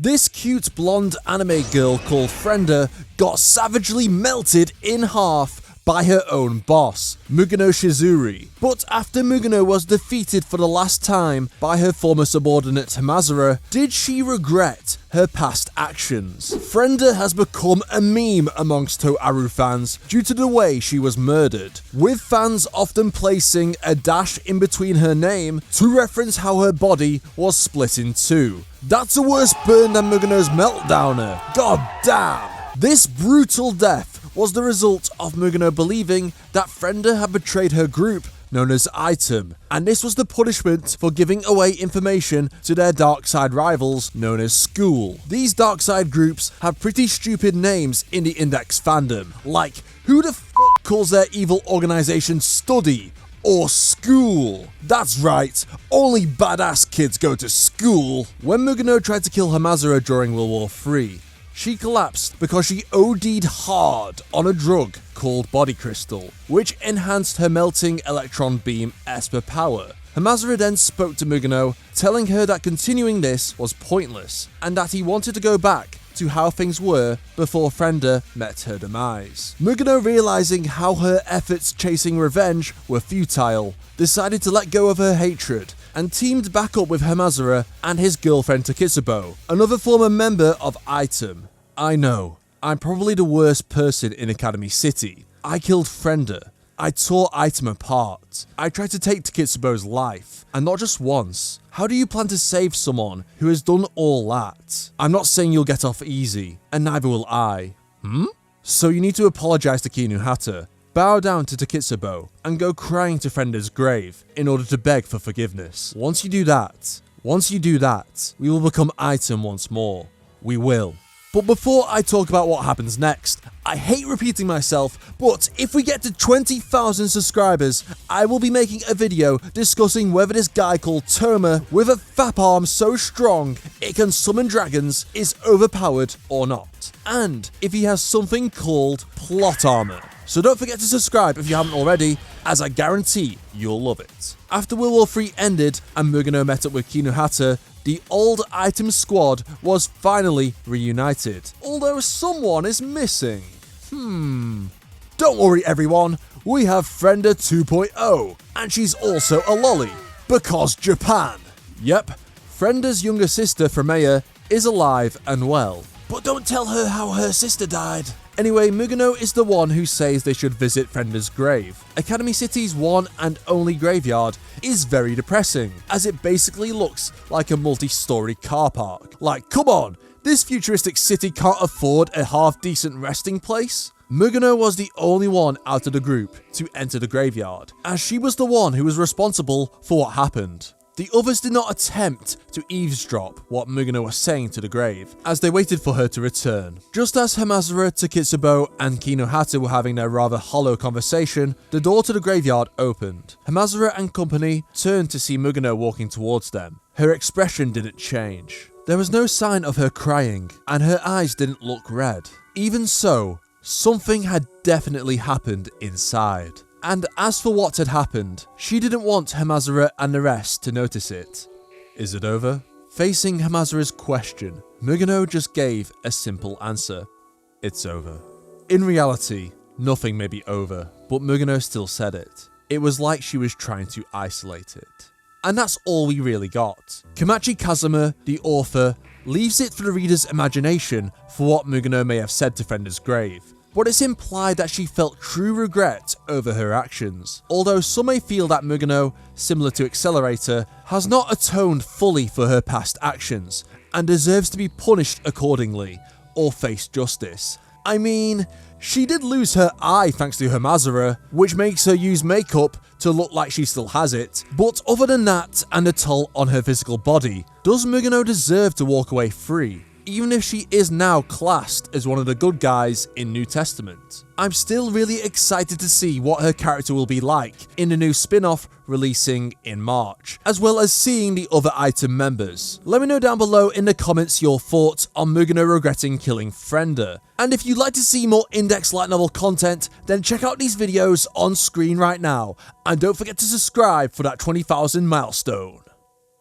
This cute blonde anime girl called Frenda got savagely melted in half by her own boss, Mugino Shizuri. But after Mugino was defeated for the last time by her former subordinate Hamazura, did she regret her past actions? Frenda has become a meme amongst Toaru fans due to the way she was murdered, with fans often placing a dash in between her name to reference how her body was split in two. That's a worse burn than Mugino's meltdowner. God damn! This brutal death was the result of Mugino believing that Frenda had betrayed her group, known as Item, and this was the punishment for giving away information to their dark side rivals, known as School. These dark side groups have pretty stupid names in the Index fandom, like who the f*** calls their evil organization Study or School? That's right, only badass kids go to school. When Mugino tried to kill Hamazura during World War III, she collapsed because she OD'd hard on a drug called Body Crystal, which enhanced her melting electron beam Esper power. Hamazura then spoke to Mugino, telling her that continuing this was pointless, and that he wanted to go back to how things were before Frenda met her demise. Mugino, realizing how her efforts chasing revenge were futile, decided to let go of her hatred, and teamed back up with Hamazura and his girlfriend Takitsubo, another former member of Item. I know, I'm probably the worst person in Academy City. I killed Frenda. I tore Item apart. I tried to take Takitsubo's life, and not just once. How do you plan to save someone who has done all that? I'm not saying you'll get off easy, and neither will I. So you need to apologize to Kinuhata, bow down to Takitsubo, and go crying to Frenda's grave in order to beg for forgiveness. Once you do that, we will become Item once more. We will. But before I talk about what happens next, I hate repeating myself, but if we get to 20,000 subscribers, I will be making a video discussing whether this guy called Toma, with a fap arm so strong it can summon dragons, is overpowered or not, and if he has something called plot armor. So don't forget to subscribe if you haven't already, as I guarantee you'll love it. After World War III ended and Mugino met up with Kinuhata, the old Item squad was finally reunited, although someone is missing. Don't worry everyone, we have Frenda 2.0, and she's also a lolly, because Japan. Yep, Frenda's younger sister Fremeya is alive and well, but don't tell her how her sister died. Anyway, Mugino is the one who says they should visit Frenda's grave. Academy City's one and only graveyard is very depressing, as it basically looks like a multi-story car park. Like, come on, this futuristic city can't afford a half-decent resting place? Mugino was the only one out of the group to enter the graveyard, as she was the one who was responsible for what happened. The others did not attempt to eavesdrop what Mugino was saying to the grave, as they waited for her to return. Just as Hamazura, Takitsubo, and Kinuhata were having their rather hollow conversation, the door to the graveyard opened. Hamazura and company turned to see Mugino walking towards them. Her expression didn't change. There was no sign of her crying, and her eyes didn't look red. Even so, something had definitely happened inside. And as for what had happened, she didn't want Hamazura and the rest to notice it. Is it over? Facing Hamazura's question, Mugino just gave a simple answer. It's over. In reality, nothing may be over, but Mugino still said it. It was like she was trying to isolate it. And that's all we really got. Kamachi Kazuma, the author, leaves it for the reader's imagination for what Mugino may have said to Frenda's grave. But it's implied that she felt true regret over her actions, although some may feel that Mugino, similar to Accelerator, has not atoned fully for her past actions, and deserves to be punished accordingly, or face justice. I mean, she did lose her eye thanks to Hamazura, which makes her use makeup to look like she still has it, but other than that and the toll on her physical body, does Mugino deserve to walk away free? Even if she is now classed as one of the good guys in New Testament. I'm still really excited to see what her character will be like in the new spin-off releasing in March, as well as seeing the other Item members. Let me know down below in the comments your thoughts on Mugino regretting killing Frenda. And if you'd like to see more Index light novel content, then check out these videos on screen right now, and don't forget to subscribe for that 20,000 milestone.